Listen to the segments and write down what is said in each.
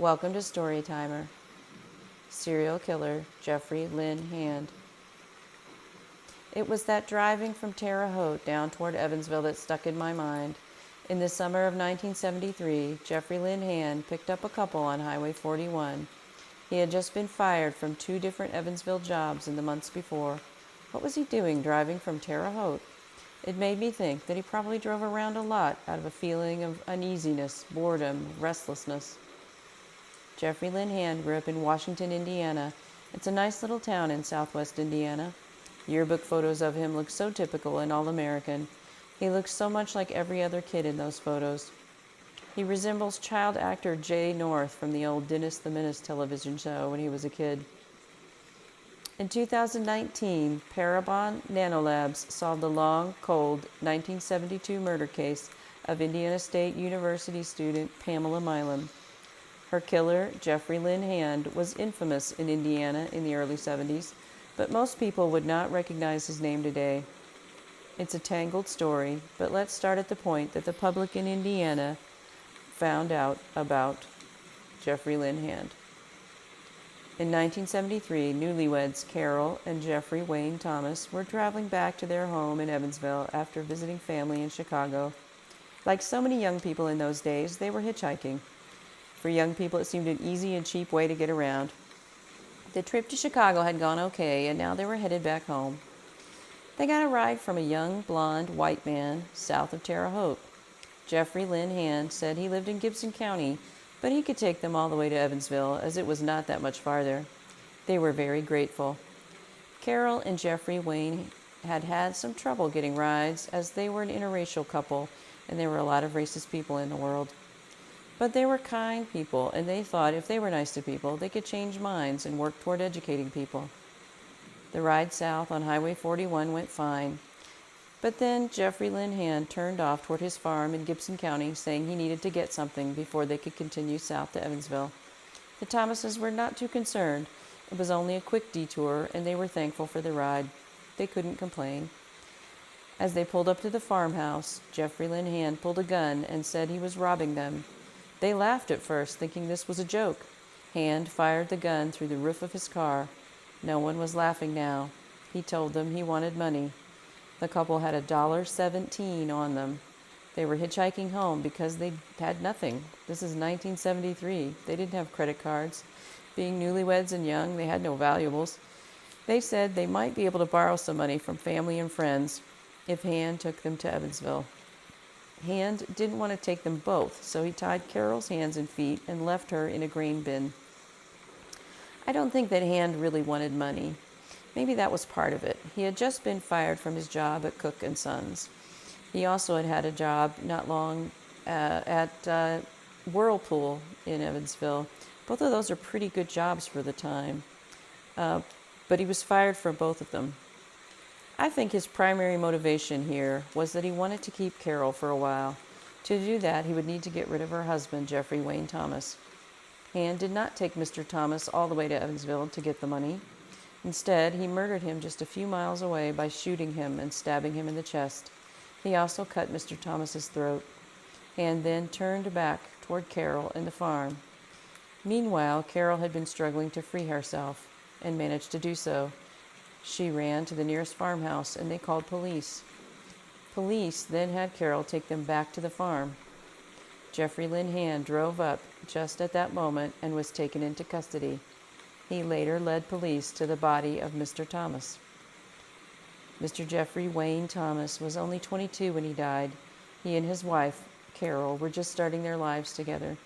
Welcome to Storytimer. Serial killer Jeffrey Lynn Hand. It was that driving from Terre Haute down toward Evansville that stuck in my mind. In the summer of 1973, Jeffrey Lynn Hand picked up a couple on Highway 41. He had just been fired from 2 different Evansville jobs in the months before. What was he doing driving from Terre Haute? It made me think that he probably drove around a lot out of a feeling of uneasiness, boredom, restlessness. Jeffrey Lynn Hand grew up in Washington, Indiana. It's a nice little town in southwest Indiana. Yearbook photos of him look so typical and all-American. He looks so much like every other kid in those photos. He resembles child actor Jay North from the old Dennis the Menace television show when he was a kid. In 2019, Parabon Nanolabs solved the long, cold 1972 murder case of Indiana State University student Pamela Milam. Her killer, Jeffrey Lynn Hand, was infamous in Indiana in the early 70s, but most people would not recognize his name today. It's a tangled story, but let's start at the point that the public in Indiana found out about Jeffrey Lynn Hand. In 1973, newlyweds Carol and Jeffrey Wayne Thomas were traveling back to their home in Evansville after visiting family in Chicago. Like so many young people in those days, they were hitchhiking. For young people, it seemed an easy and cheap way to get around. The trip to Chicago had gone okay, and now they were headed back home. They got a ride from a young, blonde, white man south of Terre Haute. Jeffrey Lynn Hand said he lived in Gibson County, but he could take them all the way to Evansville, as it was not that much farther. They were very grateful. Carol and Jeffrey Wayne had had some trouble getting rides, as they were an interracial couple, and there were a lot of racist people in the world. But they were kind people, and they thought if they were nice to people, they could change minds and work toward educating people. The ride south on Highway 41 went fine. But then Jeffrey Lynn Hand turned off toward his farm in Gibson County, saying he needed to get something before they could continue south to Evansville. The Thomases were not too concerned. It was only a quick detour, and they were thankful for the ride. They couldn't complain. As they pulled up to the farmhouse, Jeffrey Lynn Hand pulled a gun and said he was robbing them. They laughed at first, thinking this was a joke. Hand fired the gun through the roof of his car. No one was laughing now. He told them he wanted money. The couple had $1.17 on them. They were hitchhiking home because they had nothing. This is 1973. They didn't have credit cards. Being newlyweds and young, they had no valuables. They said they might be able to borrow some money from family and friends if Hand took them to Evansville. Hand didn't want to take them both, so he tied Carol's hands and feet and left her in a grain bin. I don't think that Hand really wanted money. Maybe that was part of it. He had just been fired from his job at Cook & Sons. He also had a job not long at Whirlpool in Evansville. Both of those are pretty good jobs for the time. But he was fired from both of them. I think his primary motivation here was that he wanted to keep Carol for a while. To do that, he would need to get rid of her husband, Jeffrey Wayne Thomas. Hand did not take Mr. Thomas all the way to Evansville to get the money. Instead, he murdered him just a few miles away by shooting him and stabbing him in the chest. He also cut Mr. Thomas's throat. Hand then turned back toward Carol and the farm. Meanwhile, Carol had been struggling to free herself and managed to do so. She ran to the nearest farmhouse, and they called police. Police then had Carol take them back to the farm. Jeffrey Lynn Hand drove up just at that moment and was taken into custody. He later led police to the body of Mr. Thomas. Mr. Jeffrey Wayne Thomas was only 22 when he died. He and his wife, Carol, were just starting their lives together.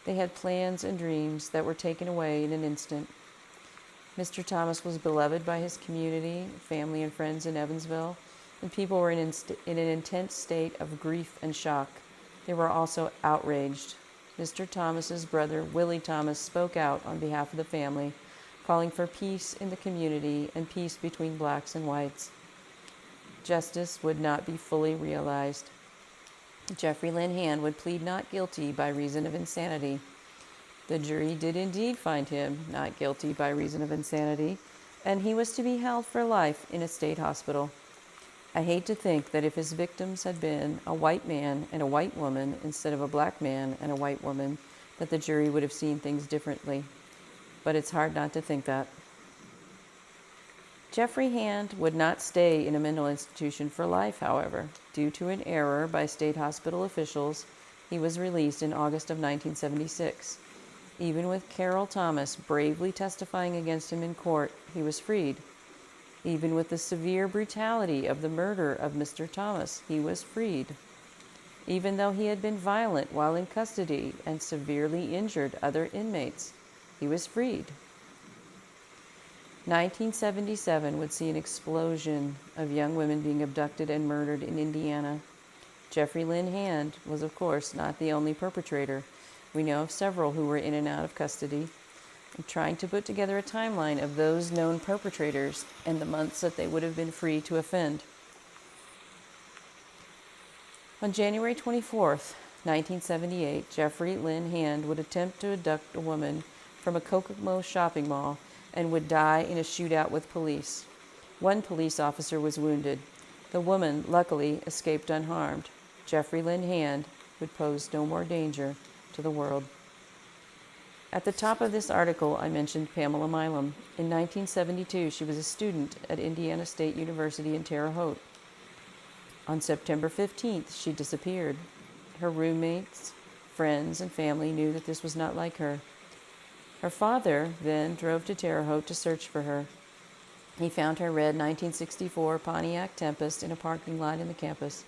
They had plans and dreams that were taken away in an instant. Mr. Thomas was beloved by his community, family, and friends in Evansville, and people were in an intense state of grief and shock. They were also outraged. Mr. Thomas's brother, Willie Thomas, spoke out on behalf of the family, calling for peace in the community and peace between blacks and whites. Justice would not be fully realized. Jeffrey Lynn Hand would plead not guilty by reason of insanity. The jury did indeed find him not guilty by reason of insanity, and he was to be held for life in a state hospital. I hate to think that if his victims had been a white man and a white woman instead of a black man and a white woman, that the jury would have seen things differently. But it's hard not to think that. Jeffrey Hand would not stay in a mental institution for life, however. Due to an error by state hospital officials, he was released in August of 1976. Even with Carol Thomas bravely testifying against him in court, he was freed. Even with the severe brutality of the murder of Mr. Thomas, he was freed. Even though he had been violent while in custody and severely injured other inmates, he was freed. 1977 would see an explosion of young women being abducted and murdered in Indiana. Jeffrey Lynn Hand was, of course, not the only perpetrator. We know of several who were in and out of custody. I'm trying to put together a timeline of those known perpetrators and the months that they would have been free to offend. On January 24th, 1978, Jeffrey Lynn Hand would attempt to abduct a woman from a Kokomo shopping mall and would die in a shootout with police. One police officer was wounded. The woman, luckily, escaped unharmed. Jeffrey Lynn Hand would pose no more danger to the world. At the top of this article, I mentioned Pamela Milam. In 1972, she was a student at Indiana State University in Terre Haute. On September 15th, she disappeared. Her roommates, friends, and family knew that this was not like her. Her father then drove to Terre Haute to search for her. He found her red 1964 Pontiac Tempest in a parking lot in the campus.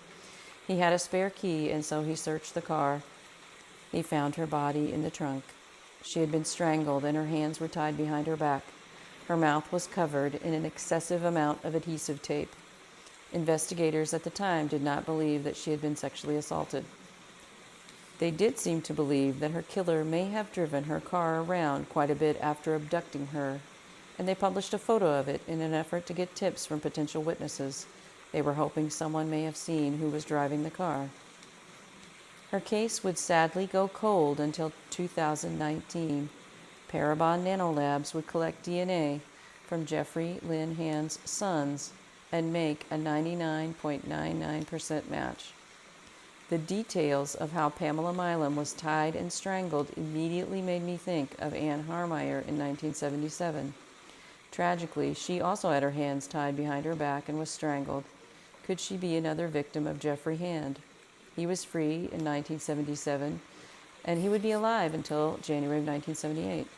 He had a spare key, and so he searched the car. He found her body in the trunk. She had been strangled, and her hands were tied behind her back. Her mouth was covered in an excessive amount of adhesive tape. Investigators at the time did not believe that she had been sexually assaulted. They did seem to believe that her killer may have driven her car around quite a bit after abducting her, and they published a photo of it in an effort to get tips from potential witnesses. They were hoping someone may have seen who was driving the car. Her case would sadly go cold until 2019. Parabon Nanolabs would collect DNA from Jeffrey Lynn Hand's sons and make a 99.99% match. The details of how Pamela Milam was tied and strangled immediately made me think of Anne Harmeyer in 1977. Tragically, she also had her hands tied behind her back and was strangled. Could she be another victim of Jeffrey Hand? He was free in 1977, and he would be alive until January of 1978.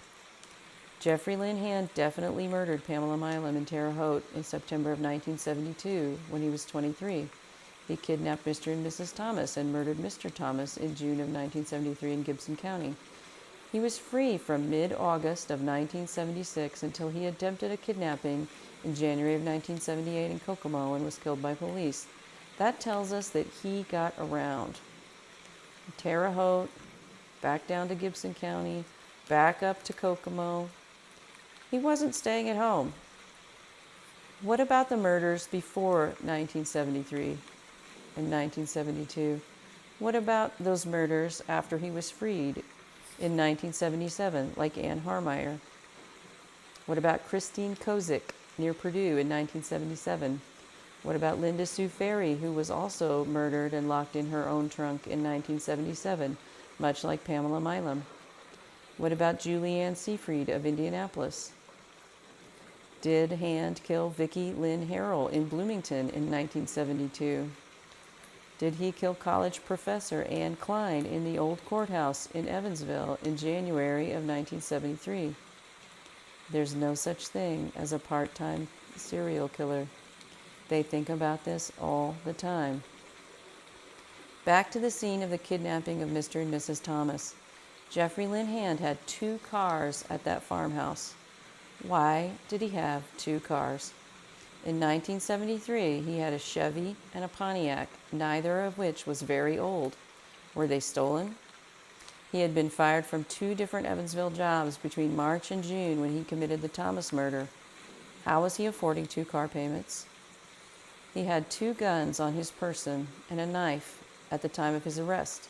Jeffrey Lynn Hand definitely murdered Pamela Milam in Terre Haute in September of 1972 when he was 23. He kidnapped Mr. and Mrs. Thomas and murdered Mr. Thomas in June of 1973 in Gibson County. He was free from mid-August of 1976 until he attempted a kidnapping in January of 1978 in Kokomo and was killed by police. That tells us that he got around. Terre Haute, back down to Gibson County, back up to Kokomo. He wasn't staying at home. What about the murders before 1973 and 1972? What about those murders after he was freed in 1977, like Anne Harmeyer? What about Christine Kozik near Purdue in 1977? What about Linda Sue Ferry, who was also murdered and locked in her own trunk in 1977, much like Pamela Milam? What about Julianne Seyfried of Indianapolis? Did Hand kill Vicki Lynn Harrell in Bloomington in 1972? Did he kill college professor Anne Klein in the old courthouse in Evansville in January of 1973? There's no such thing as a part-time serial killer. They think about this all the time. Back to the scene of the kidnapping of Mr. and Mrs. Thomas. Jeffrey Lynn Hand had 2 cars at that farmhouse. Why did he have 2 cars? In 1973, he had a Chevy and a Pontiac, neither of which was very old. Were they stolen? He had been fired from 2 different Evansville jobs between March and June when he committed the Thomas murder. How was he affording 2 car payments? He had 2 guns on his person and a knife at the time of his arrest.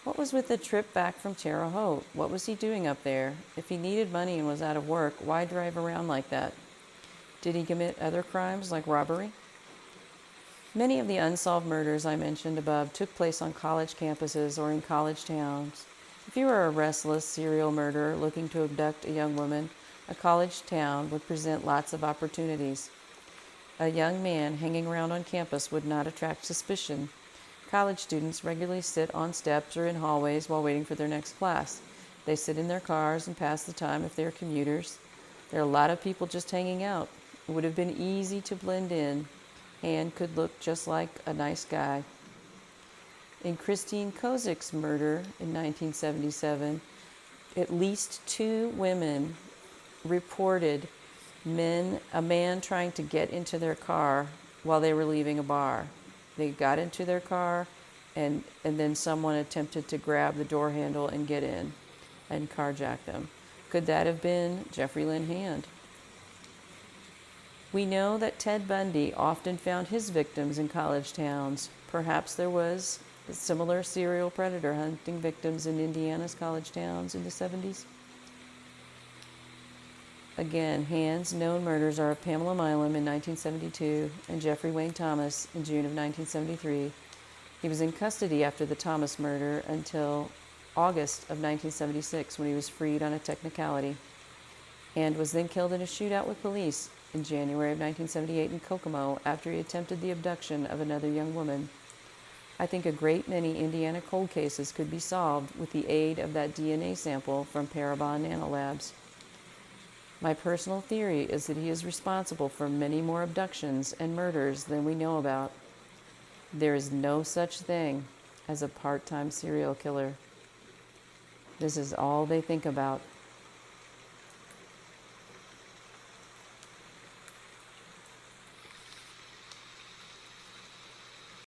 What was with the trip back from Terre Haute? What was he doing up there? If he needed money and was out of work, why drive around like that? Did he commit other crimes like robbery? Many of the unsolved murders I mentioned above took place on college campuses or in college towns. If you were a restless serial murderer looking to abduct a young woman, a college town would present lots of opportunities. A young man hanging around on campus would not attract suspicion. College students regularly sit on steps or in hallways while waiting for their next class. They sit in their cars and pass the time if they're commuters. There are a lot of people just hanging out. It would have been easy to blend in. Hand could look just like a nice guy. In Christine Kozik's murder in 1977, at least 2 women reported a man trying to get into their car while they were leaving a bar. They got into their car, and then someone attempted to grab the door handle and get in and carjack them. Could that have been Jeffrey Lynn Hand? We know that Ted Bundy often found his victims in college towns. Perhaps there was a similar serial predator hunting victims in Indiana's college towns in the 70s. Again, Hand's known murders are of Pamela Milam in 1972 and Jeffrey Wayne Thomas in June of 1973. He was in custody after the Thomas murder until August of 1976 when he was freed on a technicality. Hand was then killed in a shootout with police in January of 1978 in Kokomo after he attempted the abduction of another young woman. I think a great many Indiana cold cases could be solved with the aid of that DNA sample from Parabon Nanolabs. My personal theory is that he is responsible for many more abductions and murders than we know about. There is no such thing as a part-time serial killer. This is all they think about.